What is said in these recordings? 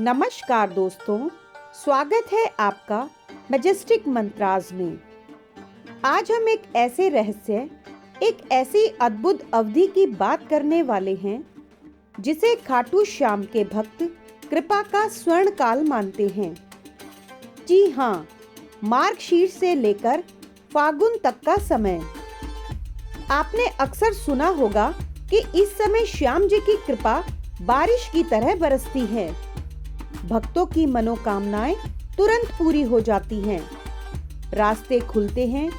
नमस्कार दोस्तों, स्वागत है आपका मैजेस्टिक मंत्राज में। आज हम एक ऐसी अद्भुत अवधि की बात करने वाले हैं जिसे खाटू श्याम के भक्त कृपा का स्वर्ण काल मानते हैं। जी हाँ, मार्गशीर्ष से लेकर फागुन तक का समय। आपने अक्सर सुना होगा कि इस समय श्याम जी की कृपा बारिश की तरह बरसती है। भक्तों की मनोकामनाएं तुरंत पूरी हो जाती हैं, रास्ते खुलते हैं,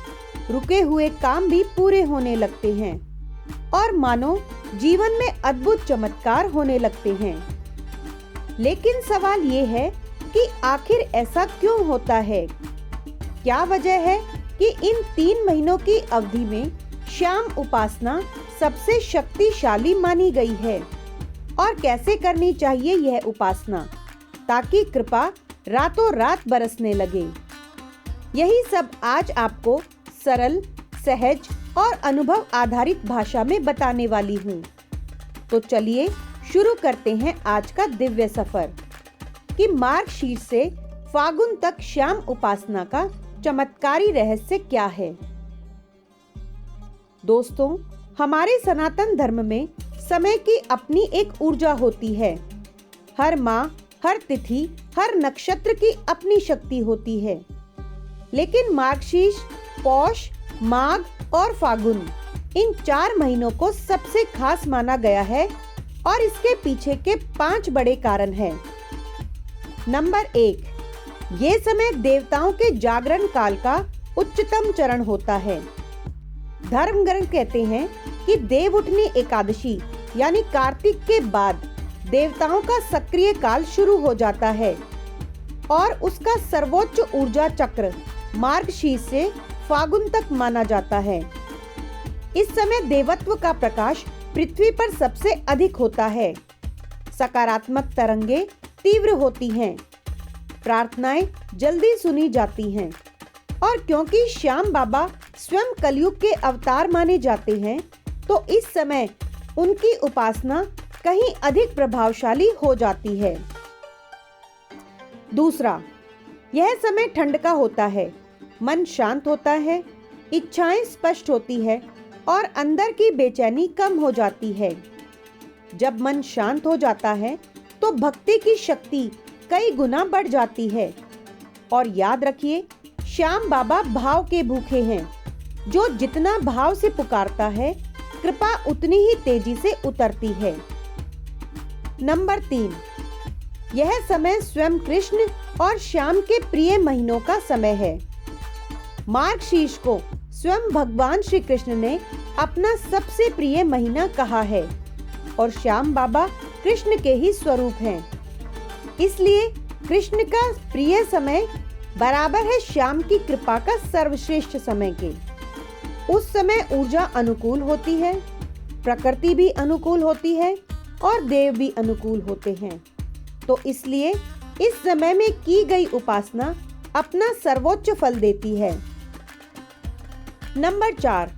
रुके हुए काम भी पूरे होने लगते हैं और मानो जीवन में अद्भुत चमत्कार होने लगते हैं। लेकिन सवाल ये है कि आखिर ऐसा क्यों होता है? क्या वजह है कि इन 3 महीनों की अवधि में श्याम उपासना सबसे शक्तिशाली मानी गई है और कैसे करनी चाहिए यह उपासना ताकि कृपा रातों रात बरसने लगे? यही सब आज आपको सरल, सहज और अनुभव आधारित भाषा में बताने वाली हूँ। तो चलिए शुरू करते हैं आज का दिव्य सफर कि मार्गशीर्ष से फागुन तक श्याम उपासना का चमत्कारी रहस्य क्या है। दोस्तों, हमारे सनातन धर्म में समय की अपनी एक ऊर्जा होती है। हर माह, हर तिथि, हर नक्षत्र की अपनी शक्ति होती है। लेकिन मार्गशीर्ष, पौष, माघ और फागुन, इन 4 महीनों को सबसे खास माना गया है और इसके पीछे के 5 बड़े कारण हैं। नंबर 1, ये समय देवताओं के जागरण काल का उच्चतम चरण होता है। धर्मग्रंथ कहते हैं कि देवउठनी एकादशी यानी कार्तिक के बाद देवताओं का सक्रिय काल शुरू हो जाता है और उसका सर्वोच्च ऊर्जा चक्र मार्गशीर्ष से फागुन तक माना जाता है। इस समय देवत्व का प्रकाश पृथ्वी पर सबसे अधिक होता है। सकारात्मक तरंगे तीव्र होती हैं, प्रार्थनाएं जल्दी सुनी जाती हैं और क्योंकि श्याम बाबा स्वयं कलयुग के अवतार माने जाते हैं, तो इस समय उनकी उपासना कहीं अधिक प्रभावशाली हो जाती है। दूसरा, यह समय ठंड का होता है। मन शांत होता है, इच्छाएं स्पष्ट होती है और अंदर की बेचैनी कम हो जाती है। जब मन शांत हो जाता है तो भक्ति की शक्ति कई गुना बढ़ जाती है। और याद रखिए, श्याम बाबा भाव के भूखे हैं। जो जितना भाव से पुकारता है, कृपा उतनी ही तेजी से उतरती है। नंबर 3, यह समय स्वयं कृष्ण और श्याम के प्रिय महीनों का समय है। मार्गशीर्ष को स्वयं भगवान श्री कृष्ण ने अपना सबसे प्रिय महीना कहा है और श्याम बाबा कृष्ण के ही स्वरूप हैं। इसलिए कृष्ण का प्रिय समय बराबर है श्याम की कृपा का सर्वश्रेष्ठ समय के। उस समय ऊर्जा अनुकूल होती है, प्रकृति भी अनुकूल होती है और देव भी अनुकूल होते हैं। तो इसलिए इस समय में की गई उपासना अपना सर्वोच्च फल देती है। नंबर 4,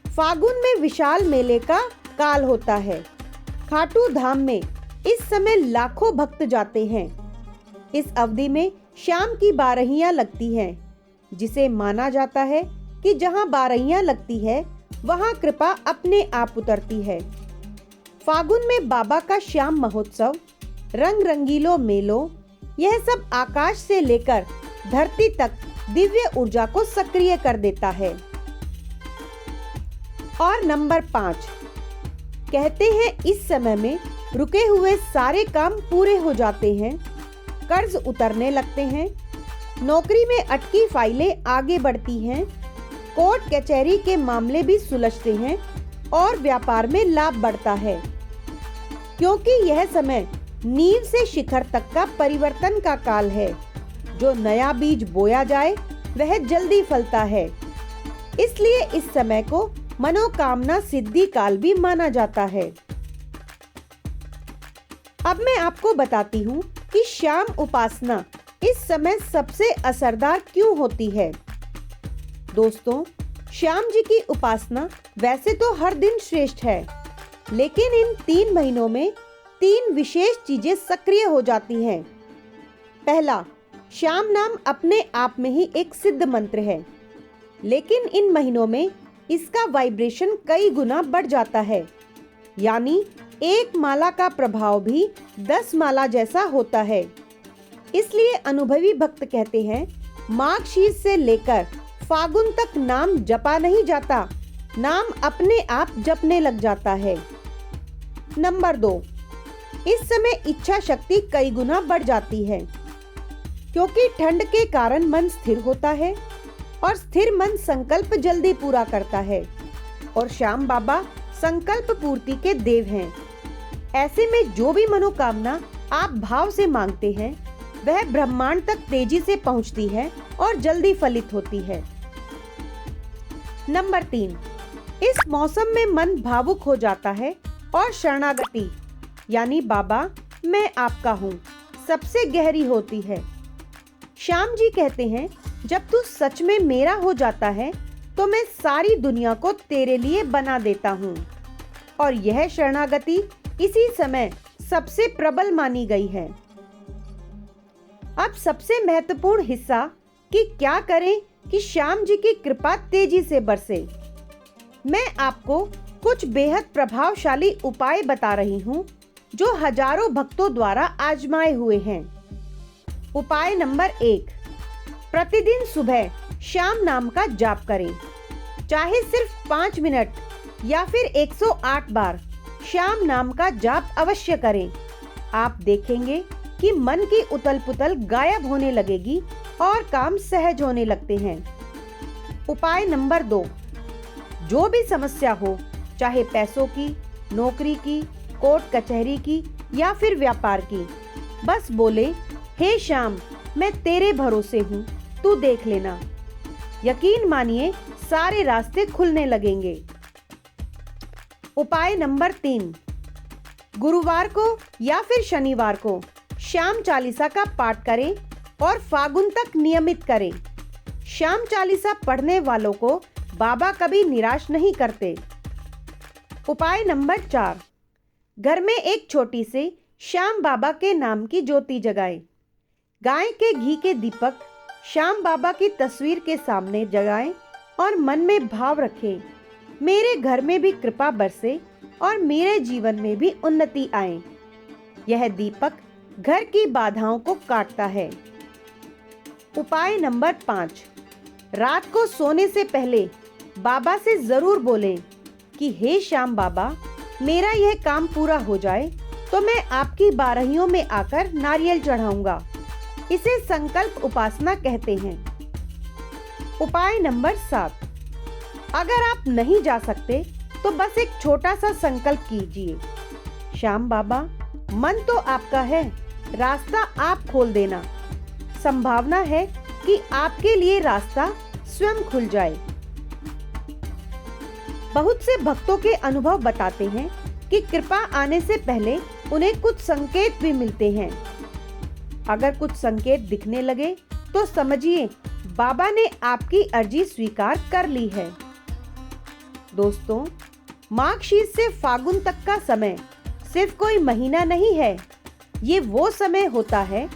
फागुन में विशाल मेले का काल होता है। खाटू धाम में इस समय लाखों भक्त जाते हैं। इस अवधि में शाम की बारहियां लगती हैं, जिसे माना जाता है कि जहां बारहियां लगती है वहां कृपा अपने आप उतरती है। फागुन में बाबा का श्याम महोत्सव, रंग रंगीलो मेलों, यह सब आकाश से लेकर धरती तक दिव्य ऊर्जा को सक्रिय कर देता है। और नंबर 5, कहते हैं इस समय में रुके हुए सारे काम पूरे हो जाते हैं, कर्ज उतरने लगते हैं, नौकरी में अटकी फाइलें आगे बढ़ती हैं, कोर्ट कचहरी के मामले भी सुलझते हैं और व्यापार में लाभ बढ़ता है। क्योंकि यह समय नींव से शिखर तक का परिवर्तन का काल है। जो नया बीज बोया जाए वह जल्दी फलता है। इसलिए इस समय को मनोकामना सिद्धि काल भी माना जाता है। अब मैं आपको बताती हूँ कि श्याम उपासना इस समय सबसे असरदार क्यों होती है। दोस्तों, श्याम जी की उपासना वैसे तो हर दिन श्रेष्ठ है, लेकिन इन 3 महीनों में 3 विशेष चीजें सक्रिय हो जाती हैं। पहला, श्याम नाम अपने आप में ही एक सिद्ध मंत्र है, लेकिन इन महीनों में इसका वाइब्रेशन कई गुना बढ़ जाता है, यानी 1 माला का प्रभाव भी 10 माला जैसा होता है। इसलिए अनुभवी भक्त कहते हैं, मार्गशीर्ष से लेकर फागुन तक नाम जपा नहीं जाता, नाम अपने आप जपने लग जाता है। नंबर 2, इस समय इच्छा शक्ति कई गुना बढ़ जाती है, क्योंकि ठंड के कारण मन स्थिर होता है और स्थिर मन संकल्प जल्दी पूरा करता है, और श्याम बाबा संकल्प पूर्ति के देव हैं। ऐसे में जो भी मनोकामना आप भाव से मांगते हैं, वह ब्रह्मांड तक तेजी से पहुंचती है और जल्दी फलित होती है। नंबर 3, इस मौसम में मन भावुक हो जाता है और शरणागति यानी बाबा मैं आपका हूँ सबसे गहरी होती है। श्याम जी कहते हैं, जब तू सच में मेरा हो जाता है तो मैं सारी दुनिया को तेरे लिए बना देता हूँ। और यह शरणागति इसी समय सबसे प्रबल मानी गई है। अब सबसे महत्वपूर्ण हिस्सा कि क्या करें कि श्याम जी की कृपा तेजी से बरसे। मैं आपको कुछ बेहद प्रभावशाली उपाय बता रही हूँ, जो हजारों भक्तों द्वारा आजमाए हुए हैं। उपाय नंबर 1, प्रतिदिन सुबह श्याम नाम का जाप करें, चाहे सिर्फ 5 मिनट या फिर 108 बार श्याम नाम का जाप अवश्य करें। आप देखेंगे कि मन की उथल पुथल गायब होने लगेगी और काम सहज होने लगते हैं। उपाय नंबर 2, जो भी समस्या हो, चाहे पैसों की, नौकरी की, कोर्ट कचहरी की या फिर व्यापार की, बस बोले, हे श्याम मैं तेरे भरोसे हूँ, तू देख लेना। यकीन मानिए सारे रास्ते खुलने लगेंगे। उपाय नंबर 3, गुरुवार को या फिर शनिवार को श्याम चालीसा का पाठ करें और फागुन तक नियमित करें। श्याम चालीसा पढ़ने वालों को बाबा कभी निराश नहीं करते। उपाय नंबर 4, घर में एक छोटी सी श्याम बाबा के नाम की ज्योति जगाएं। गाय के घी के दीपक श्याम बाबा की तस्वीर के सामने जगाएं और मन में भाव रखें, मेरे घर में भी कृपा बरसे और मेरे जीवन में भी उन्नति आए। यह दीपक घर की बाधाओं को काटता है। उपाय नंबर 5, रात को सोने से पहले बाबा से जरूर बोलें कि हे श्याम बाबा, मेरा यह काम पूरा हो जाए तो मैं आपकी बारहियों में आकर नारियल चढ़ाऊंगा। इसे संकल्प उपासना कहते हैं। उपाय नंबर 7, अगर आप नहीं जा सकते तो बस एक छोटा सा संकल्प कीजिए, श्याम बाबा मन तो आपका है, रास्ता आप खोल देना। संभावना है कि आपके लिए रास्ता स्वयं खुल जाए। बहुत से भक्तों के अनुभव बताते हैं कि कृपा आने से पहले उन्हें कुछ संकेत भी मिलते हैं। अगर कुछ संकेत दिखने लगे तो समझिए बाबा ने आपकी अर्जी स्वीकार कर ली है। दोस्तों, मार्गशीर्ष से फागुन तक का समय सिर्फ कोई महीना नहीं है, ये वो समय होता है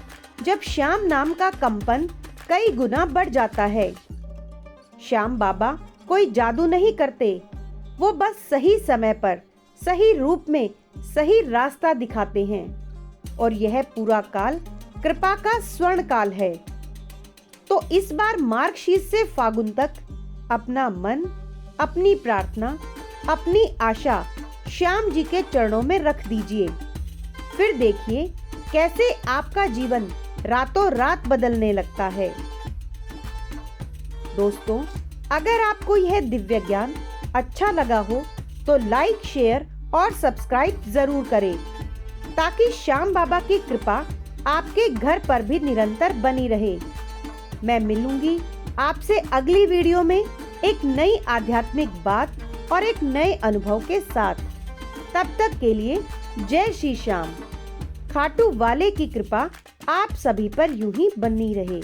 जब श्याम नाम का कंपन कई गुना बढ़ जाता है। श्याम बाबा कोई जादू नहीं करते, वो बस सही समय पर सही रूप में सही रास्ता दिखाते हैं, और यह पूरा काल कृपा का स्वर्ण काल है। तो इस बार मार्गशीर्ष से फागुन तक अपना मन, अपनी प्रार्थना, अपनी आशा श्याम जी के चरणों में रख दीजिए। फिर देखिए कैसे आपका जीवन रातों रात बदलने लगता है। दोस्तों, अगर आपको यह दिव्य ज्ञान अच्छा लगा हो तो लाइक, शेयर और सब्सक्राइब जरूर करें, ताकि श्याम बाबा की कृपा आपके घर पर भी निरंतर बनी रहे। मैं मिलूंगी आपसे अगली वीडियो में एक नई आध्यात्मिक बात और एक नए अनुभव के साथ। तब तक के लिए जय श्री श्याम। खाटू वाले की कृपा आप सभी पर यूं ही बनी रहे।